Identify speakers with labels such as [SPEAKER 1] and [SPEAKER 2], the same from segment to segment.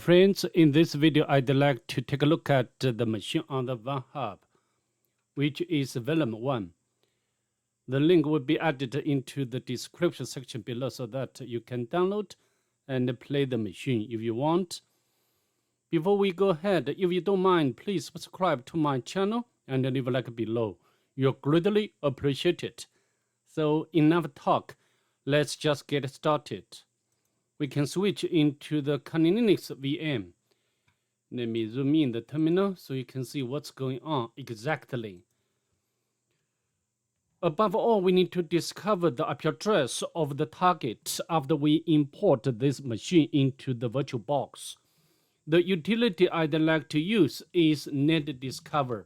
[SPEAKER 1] Friends, in this video, I'd like to take a look at the machine on the Vulnhub, which is Venom 1. The link will be added into the description section below so that you can download and play the machine if you want. Before we go ahead, if you don't mind, please subscribe to my channel and leave a like below. You're greatly appreciated. So enough talk, let's just get started. We can switch into the Linux VM. Let me zoom in the terminal so you can see what's going on exactly. Above all, we need to discover the IP address of the target after we import this machine into the VirtualBox. The utility I'd like to use is netdiscover.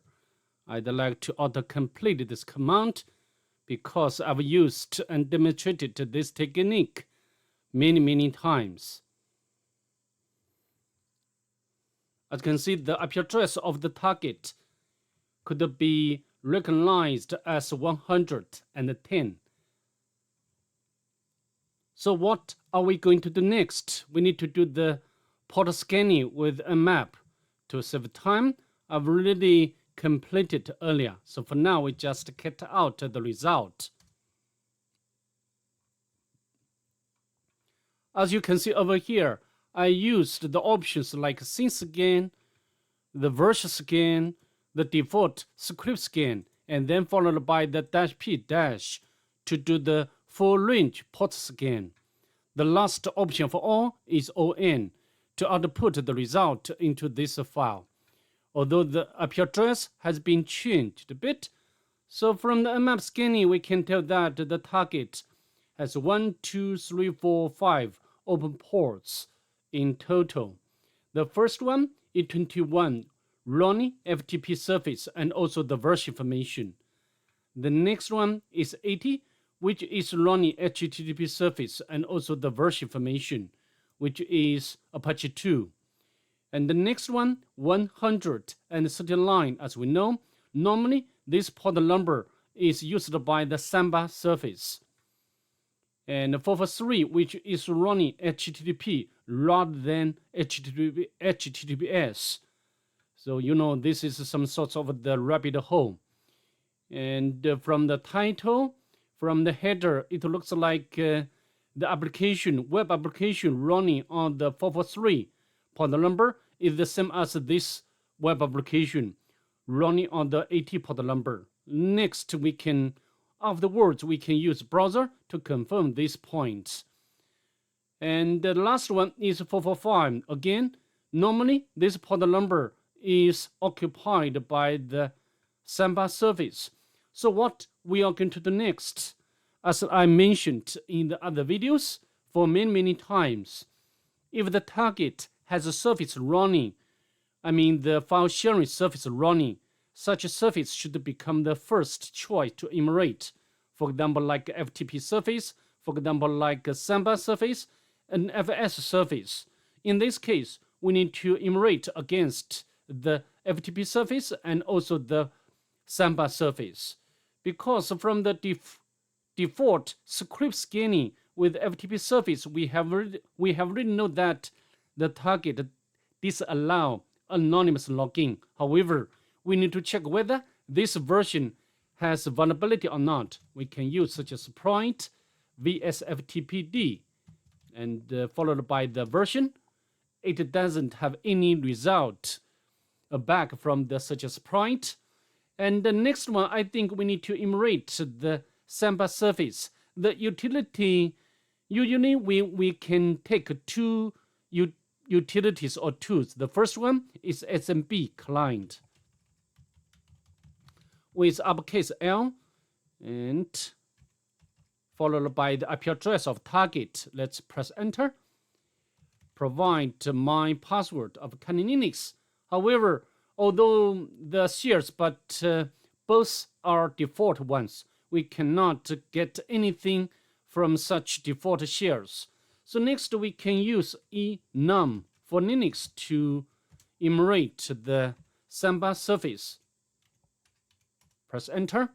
[SPEAKER 1] I'd like to auto-complete this command because I've used and demonstrated this technique many times. As you can see, the IP address of the target could be recognized as 110. So what are we going to do next? We need to do the port scanning with a map. To save time, I've already completed earlier. So for now, we just get out the result. As you can see over here, I used the options like scene scan, the version scan, the default script scan, and then followed by the -p- to do the full range port scan. The last option for all is ON to output the result into this file. Although the IP address has been changed a bit, so from the map scanning we can tell that the target has 1, 2, 3, 4, 5 open ports in total. The first one is 21 running FTP surface and also the version information. The next one is 80, which is running HTTP surface and also the version information, which is Apache 2. And the next one, 139, as we know, normally this port number is used by the Samba surface. And 443, which is running HTTP rather than HTTPS. So you know this is some sort of the rabbit hole. And from the title, from the header, it looks like the application, web application running on the 443 port number is the same as this web application running on the 80 port number. Next, afterwards, we can use browser to confirm these points. And the last one is 445. Again, normally this port number is occupied by the Samba service. So what we are going to do next, as I mentioned in the other videos for many times, if the target has a service running, the file sharing service running, such a service should become the first choice to enumerate. For example, like FTP service, for example, like Samba service, and FS service. In this case, we need to enumerate against the FTP service and also the Samba service. Because from the default script scanning with FTP service, we have already know that the target disallow anonymous login. However, we need to check whether this version has vulnerability or not. We can use such as point vsftpd and followed by the version. It doesn't have any result back from the such as point. And the next one, I think we need to enumerate the Samba service. The utility, usually we can take two utilities or tools. The first one is SMB client with uppercase L and followed by the IP address of target. Let's press enter. Provide my password of Linux. However, although the shares, but both are default ones, we cannot get anything from such default shares. So next we can use enum for Linux to enumerate the Samba service. Press enter.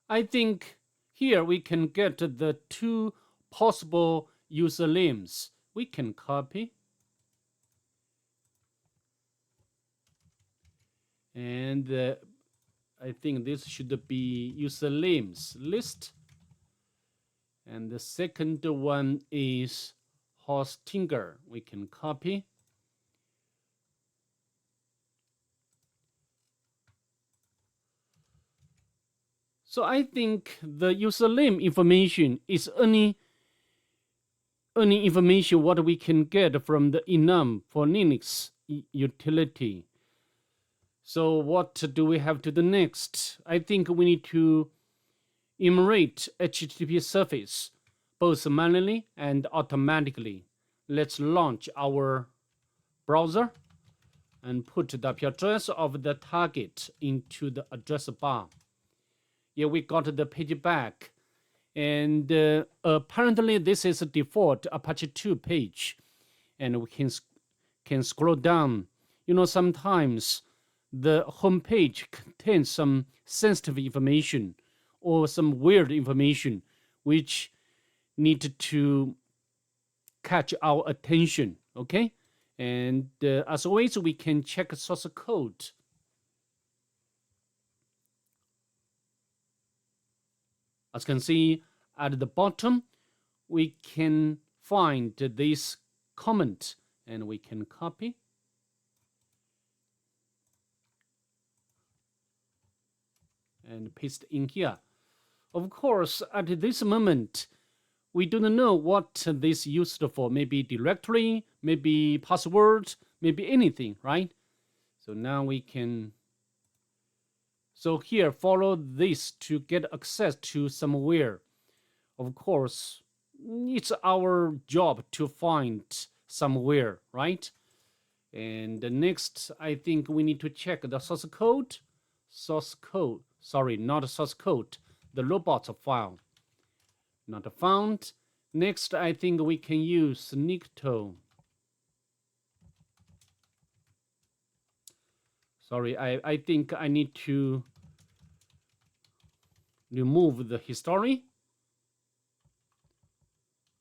[SPEAKER 1] I think here we can get the two possible usernames. We can copy. And I think this should be usernames list. And the second one is Hostinger. We can copy. So I think the username information is any information what we can get from the enum for Linux utility. So what do we have to do next? I think we need to enumerate HTTP service both manually and automatically. Let's launch our browser and put the IP address of the target into the address bar. Yeah, we got the page back. And apparently this is a default Apache 2 page. And we can scroll down. You know, sometimes the home page contains some sensitive information or some weird information which need to catch our attention, okay? And as always, we can check source code. As you can see at the bottom, we can find this comment and we can copy. And paste in here. Of course, at this moment, we don't know what this is used for. Maybe directory, maybe password, maybe anything, right? So now we can. So here, follow this to get access to somewhere. Of course, it's our job to find somewhere, right? And next, I think we need to check the source code. Sorry, not source code, the robots file. Not found. Next, I think we can use Nikto. Sorry, I think I need to remove the history.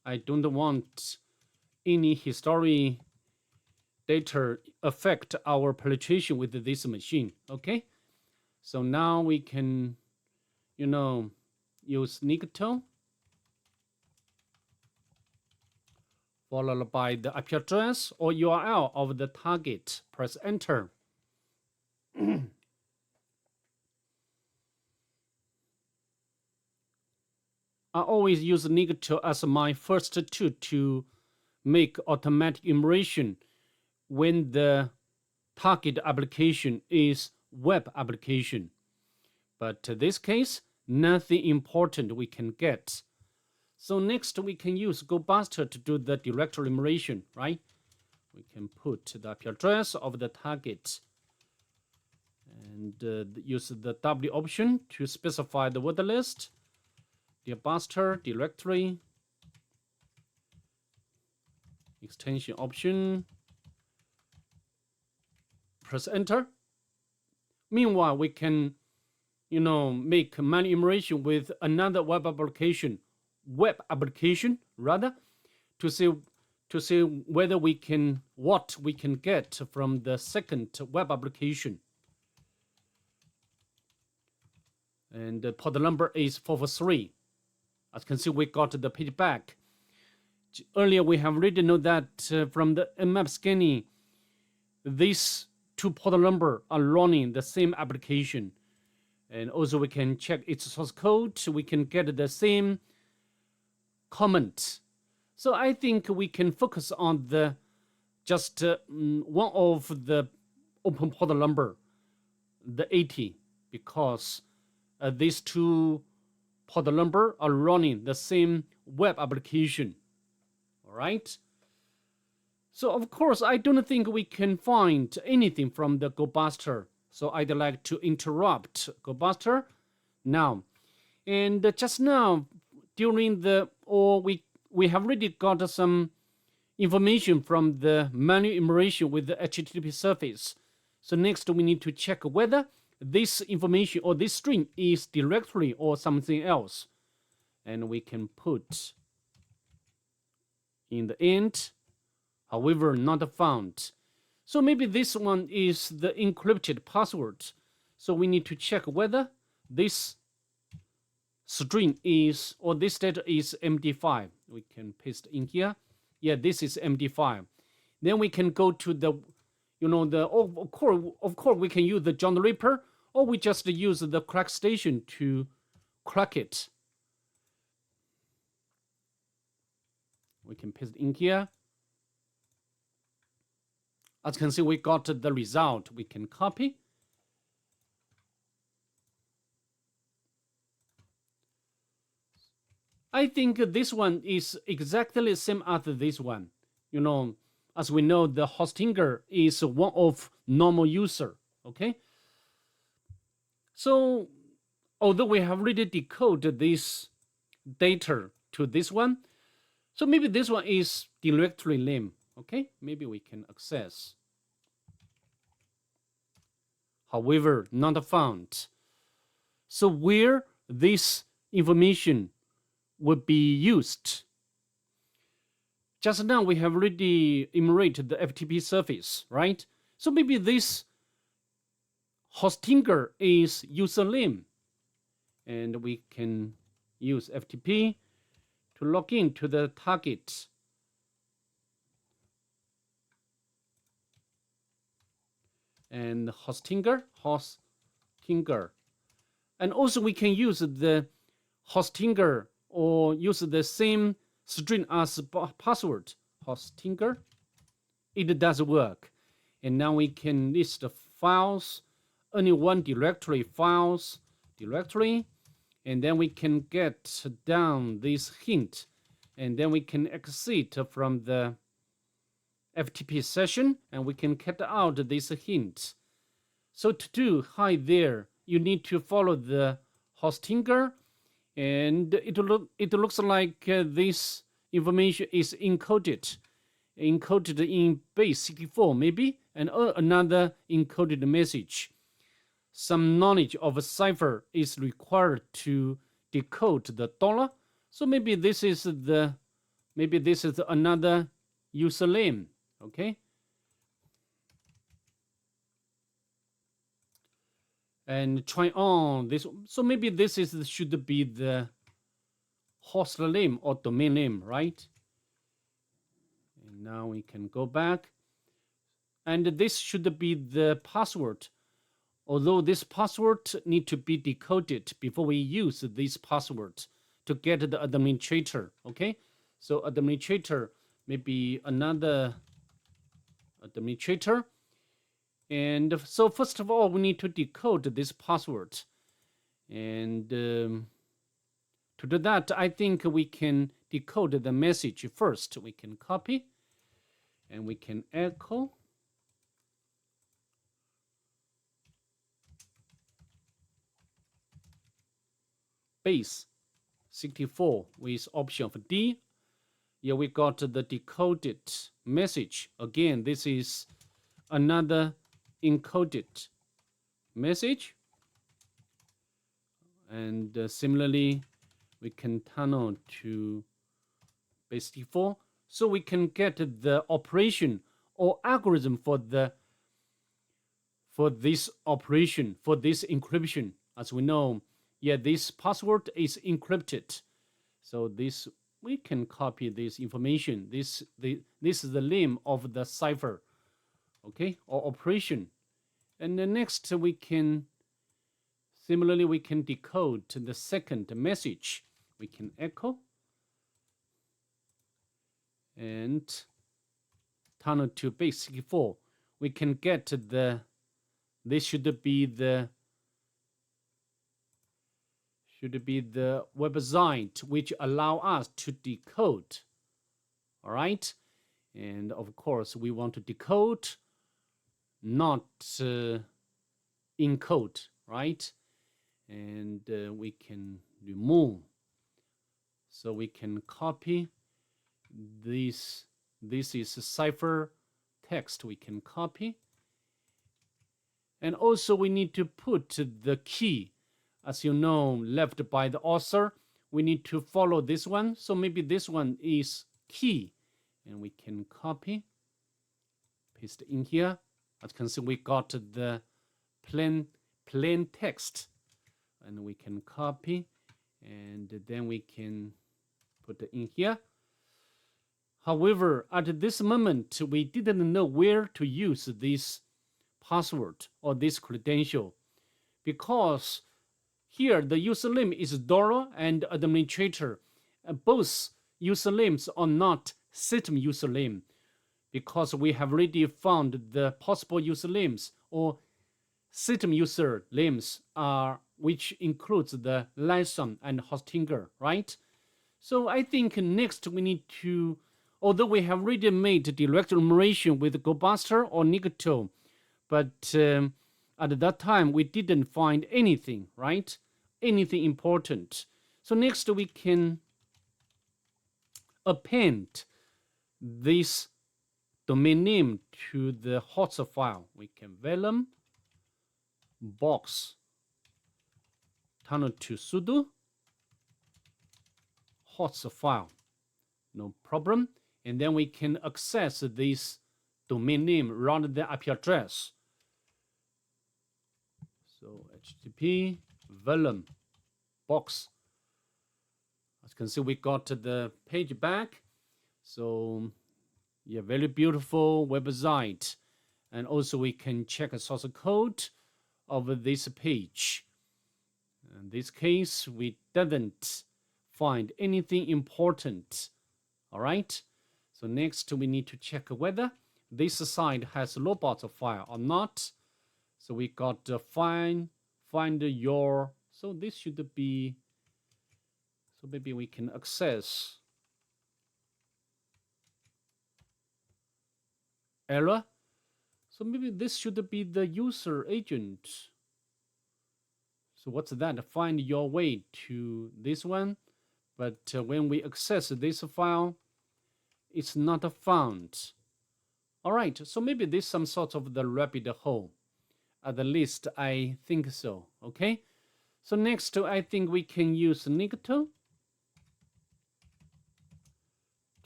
[SPEAKER 1] I don't want any history data affect our penetration with this machine, okay? So now we can, use Nikto, followed by the IP address or URL of the target. Press enter. I always use Nikto as my first tool to make automatic enumeration when the target application is web application. But in this case, nothing important we can get. So next we can use GoBuster to do the directory enumeration, right? We can put the IP address of the target and use the W option to specify the word list, the GoBuster directory, extension option, press enter. Meanwhile, we can, make manual enumeration with another web application rather, to see whether what we can get from the second web application. And the port number is 443. As you can see, we got the page back. Earlier, we have already know that from the map scanning, these two port number are running the same application. And also we can check its source code. We can get the same comment. So I think we can focus on the just one of the open port number, the 80, because these two port number are running the same web application. All right. So of course, I don't think we can find anything from the GoBuster. So I'd like to interrupt GoBuster now. And just now, during we have already got some information from the manual enumeration with the HTTP service. So next we need to check whether this information or this string is directory or something else. And we can put in the end, however, not found. So maybe this one is the encrypted password. So we need to check whether this string is, or this data is MD5. We can paste in here. Yeah, this is MD5. Then we can go to the, of course, we can use the John the Ripper, or we just use the crack station to crack it. We can paste in here. As you can see, we got the result. We can copy. I think this one is exactly the same as this one. As we know, the Hostinger is one of normal user. Okay. So, although we have already decoded this data to this one, so maybe this one is directory name. Okay, maybe we can access. However, not found. So where this information would be used? Just now we have already enumerated the FTP service, right? So maybe this Hostinger is username, and we can use FTP to log in to the target. And Hostinger. And also we can use the Hostinger or use the same string as password. Hostinger. It does work. And now we can list the files, only one directory, files, directory. And then we can get down this hint. And then we can exit from the FTP session, and we can cut out this hint. So to do hide there, you need to follow the Hostinger, and it looks like this information is encoded in base 64 maybe, and another encoded message. Some knowledge of a cipher is required to decode the dollar. So maybe this is another username. Okay. And try on this. So maybe this should be the host name or domain name, right? And now we can go back. And this should be the password. Although this password need to be decoded before we use this password to get the administrator. Okay. So administrator may be another administrator. And so first of all, we need to decode this password. And to do that, I think we can decode the message first. We can copy and we can echo. Base 64 with option of D. Yeah, we got the decoded message. Again, this is another encoded message. And similarly, we can tunnel to base 64. So we can get the operation or algorithm for this operation, for this encryption. As we know, yeah, this password is encrypted. So this, we can copy this information. This is the name of the cipher, okay, or operation. And then next we can, similarly, we can decode the second message. We can echo and tunnel to base 64. We can get this should be the website which allow us to decode. All right. And of course, we want to decode, not encode, right? And we can remove. So we can copy this. This is a cipher text we can copy. And also we need to put the key, as you know, left by the author. We need to follow this one. So maybe this one is key. And we can copy, paste in here. As you can see, we got the plain text. And we can copy. And then we can put it in here. However, at this moment, we didn't know where to use this password or this credential, because here the username is Doro and administrator. Both usernames are not system username, because we have already found the possible usernames or system usernames are which includes the license and hostinger, right? So I think next we need to, although we have already made direct enumeration with GoBuster or Nicto, but at that time we didn't find anything, right? Anything important. So next we can append this domain name to the host file. We can Venom box tunnel to sudo host file, no problem. And then we can access this domain name rather than IP address. So HTTP Venom box. As you can see, we got the page back. So yeah, very beautiful website. And also we can check the source code of this page. In this case, we didn't find anything important. All right. So next we need to check whether this site has robots file or not. So we got find your. So this should be. So maybe we can access error. So maybe this should be the user agent. So what's that? Find your way to this one. But when we access this file, it's not found. All right, so maybe this is some sort of the rabbit hole. At the least, I think so. Okay. So next, I think we can use Nicto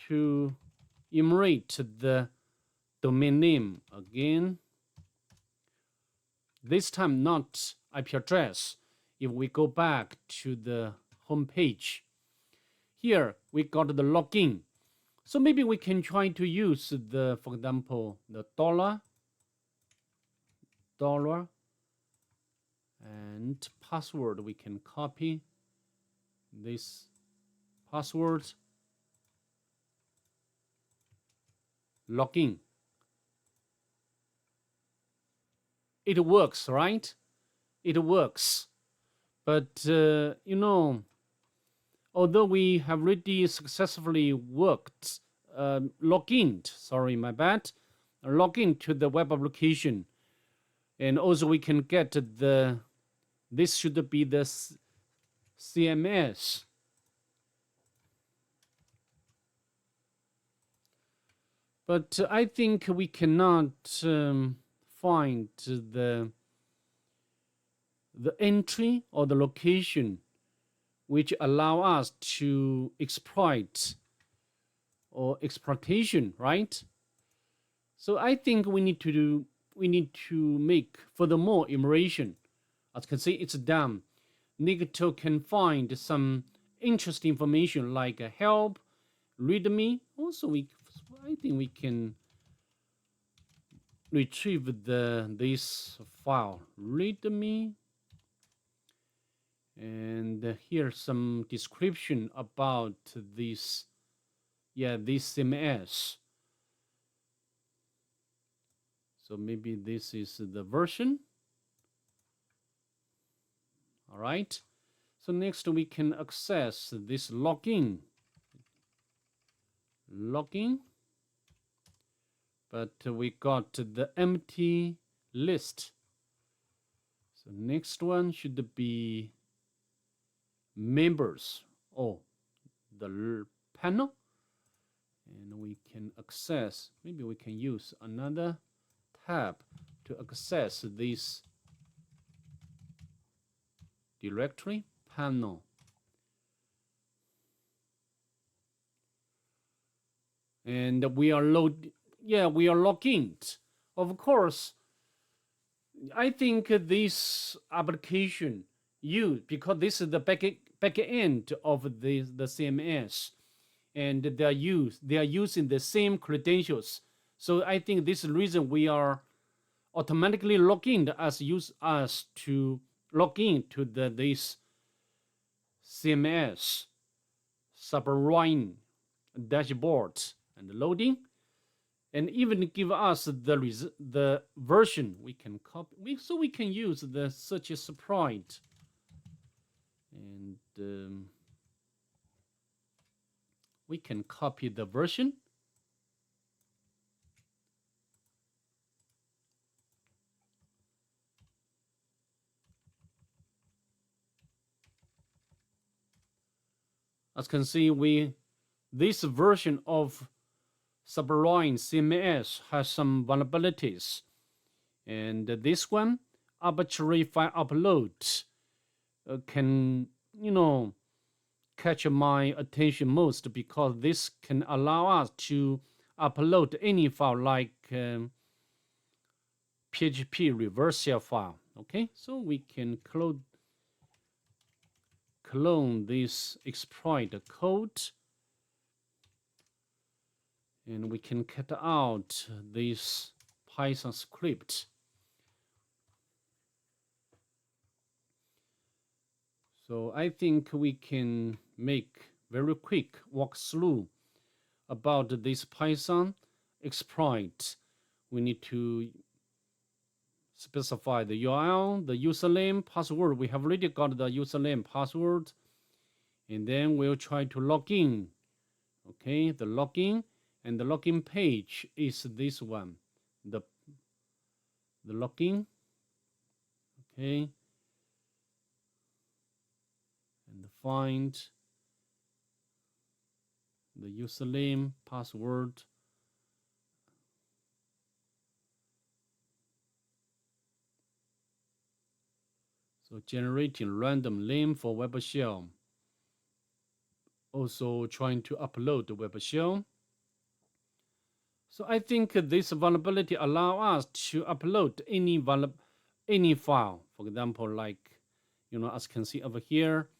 [SPEAKER 1] to enumerate the domain name again. This time not IP address. If we go back to the home page, here we got the login. So maybe we can try to use the, for example, the dollar and password. We can copy this password. Login. It works, right? It works. But, you know, although we have already successfully worked, login to the web application. And also we can get the, this should be the CMS. But I think we cannot find the entry or the location which allow us to exploit or exploitation, right? So I think we need to make furthermore enumeration. As you can see, it's done. Nicto can find some interesting information like help, readme. Also, I think we can retrieve this file, readme. And here's some description about this, this CMS. So maybe this is the version. All right. So next we can access this login. But we got the empty list. So next one should be members, the panel, and we can access, maybe we can use another tab to access this directory panel. And we are we are logged in. Of course, I think this application because this is the back end of the CMS, and they are using the same credentials. So I think this is the reason we are automatically log in as use us to log in to this CMS Sublime dashboard and loading, and even give us the version we can copy. So we can use the search sprite, and we can copy the version. As you can see, this version of Sublime CMS has some vulnerabilities, and this one, arbitrary file upload, can catch my attention most, because this can allow us to upload any file like PHP reverse shell file. Okay, so we can clone this exploit code, and we can cut out this Python script. So I think we can make very quick walkthrough about this Python exploit. We need to specify the URL, the username, password. We have already got the username, password, and then we'll try to log in. Okay, the login, and the login page is this one, the login. Okay, and find the username, password. So generating random name for web shell. Also trying to upload the web shell. So I think this vulnerability allows us to upload any file. For example, like, as you can see over here,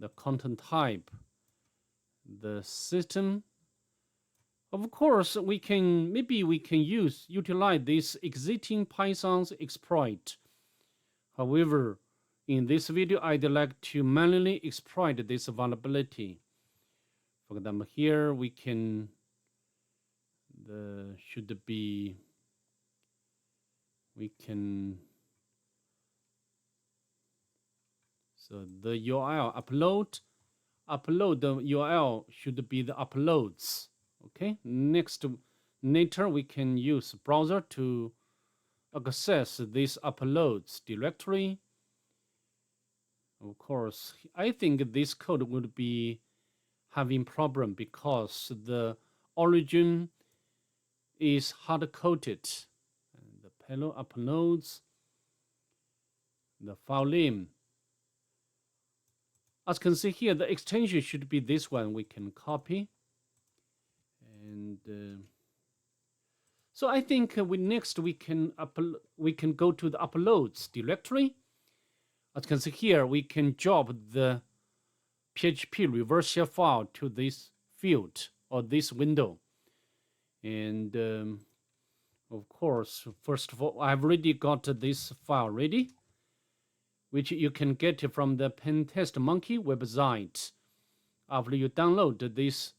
[SPEAKER 1] the content type, the system. Of course, we can utilize this existing Python's exploit. However, in this video, I'd like to manually exploit this vulnerability. For example, here we can so the URL upload the URL should be the uploads. Okay, later we can use browser to access this uploads directory. Of course, I think this code would be having problem because the origin is hard-coded. And the payload uploads the file name. As you can see here, the extension should be this one. We can copy, and so I think we can go to the uploads directory. As you can see here, we can drop the PHP reverse shell file to this field or this window. And of course, first of all, I've already got this file ready, which you can get from the Pentest Monkey website. After you download this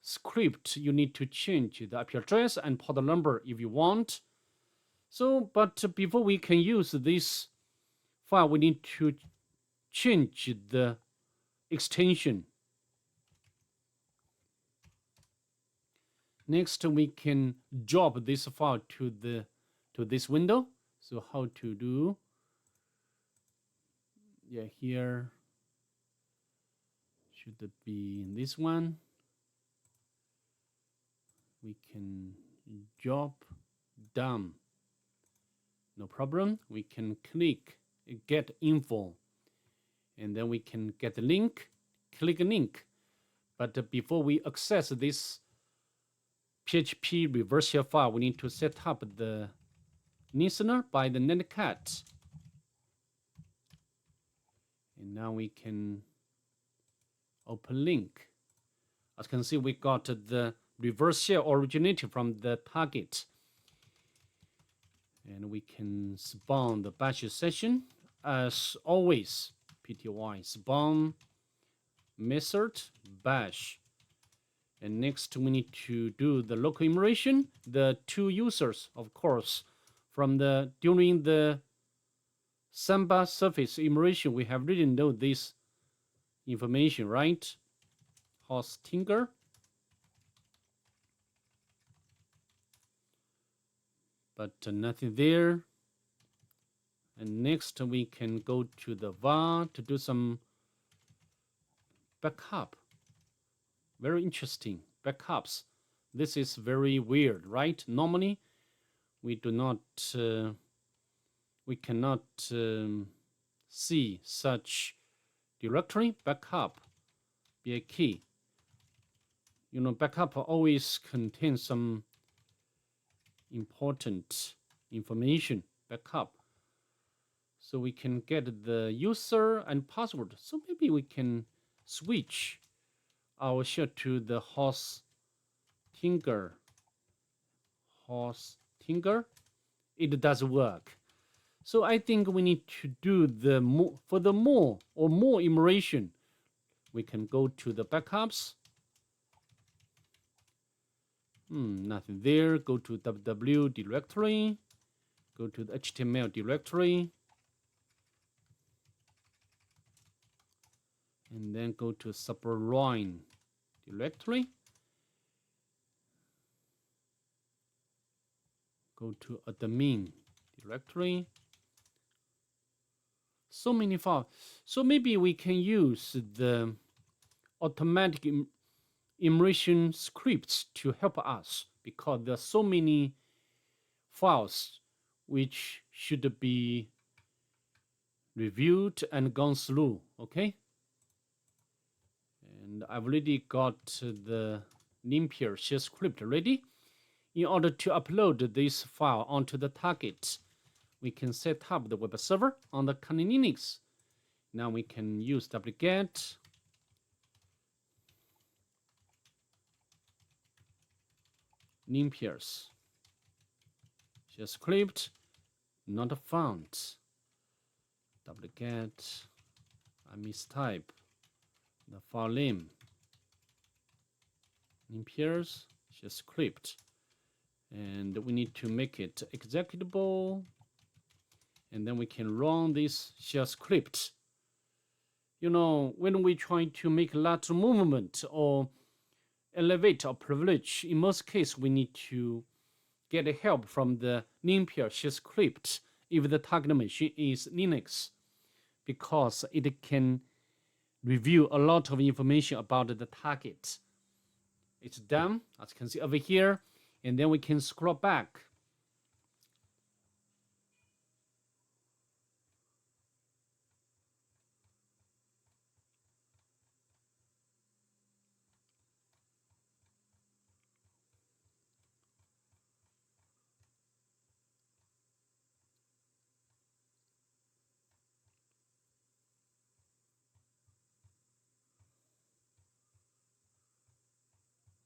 [SPEAKER 1] script, you need to change the IP address and port number if you want. So, but before we can use this file, we need to change the extension. Next, we can drop this file to this window. So how to do? Yeah, here should it be this one. We can drop down. No problem. We can click get info, and then we can get the link, click a link. But before we access this PHP reverse shell file, we need to set up the listener by the netcat. And now we can open link. As you can see, we got the reverse shell originated from the target. And we can spawn the bash session. As always, pty spawn method bash. And next we need to do the local immersion. The two users, of course, from during the Samba surface immersion, we have really know this information, right? Host Tinker. But nothing there. And next we can go to the var to do some backup. Very interesting backups. This is very weird, right? Normally we do not we cannot see such directory backup be a key. You know, backup always contains some important information backup. So we can get the user and password. So maybe we can switch our shell to the host Tinker. Host Tinker. It does work. So I think we need to do the more immersion. We can go to the backups. Nothing there. Go to www directory. Go to the HTML directory. And then go to subroutine directory. Go to admin directory. So many files. So maybe we can use the automatic immersion scripts to help us, because there are so many files which should be reviewed and gone through. Okay. And I've already got the Limpia shell script ready. In order to upload this file onto the target, we can set up the web server on the Kali Linux. Now we can use wget Limpia's shell script not found. Wget, I mistype the file name. Limpia's shell script. And we need to make it executable. And then we can run this shell script. You know, when we try to make lateral movement or elevate a privilege, in most cases we need to get help from the Limpia shell script if the target machine is Linux, because it can review a lot of information about the target. It's done, as you can see over here, and then we can scroll back.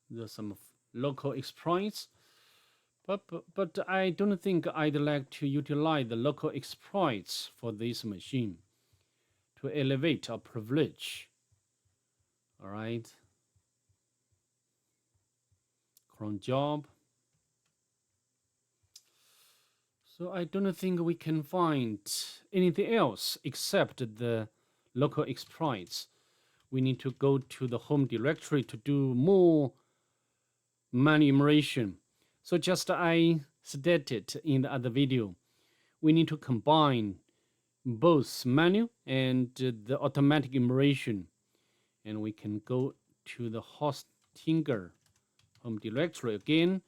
[SPEAKER 1] There's some local exploits, but I don't think I'd like to utilize the local exploits for this machine to elevate a privilege. All right. Cron job. So I don't think we can find anything else except the local exploits. We need to go to the home directory to do more manual immersion. So just I stated in the other video, we need to combine both manual and the automatic immersion. And we can go to the host Tinker home directory again.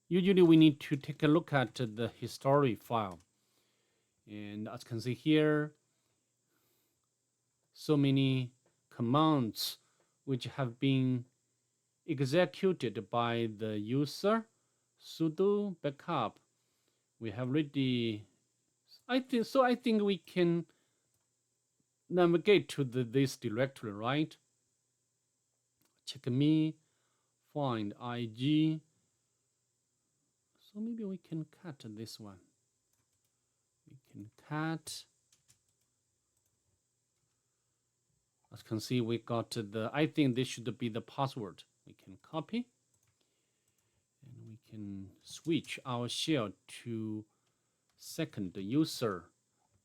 [SPEAKER 1] Usually we need to take a look at the history file. And as you can see here, so many commands which have been executed by the user. Sudo backup. We have already, I think we can navigate to this directory, right? Check me, find IG. So maybe we can cut this one. We can cut. As you can see, we got the, I think this should be the password. We can copy. And we can switch our shell to second user.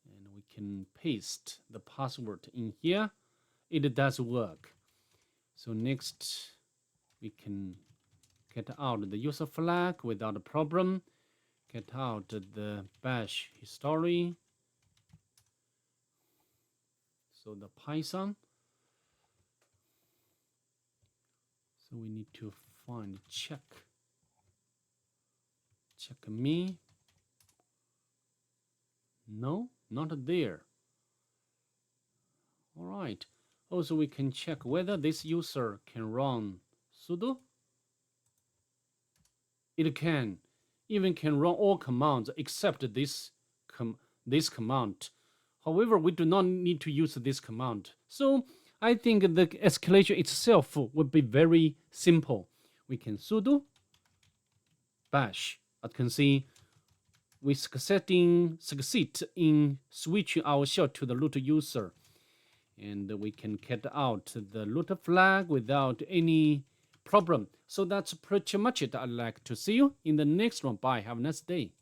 [SPEAKER 1] And we can paste the password in here. It does work. So next, we can get out the user flag without a problem. Get out the bash history. So the Python. So we need to find check me. No, not there. All right. Also, we can check whether this user can run sudo. It can. Even can run all commands except this command. However, we do not need to use this command. So I think the escalation itself would be very simple. We can sudo bash. As you can see, we succeed in switching our shell to the root user. And we can get out the root flag without any problem. So that's pretty much it. I'd like to see you in the next one. Bye. Have a nice day.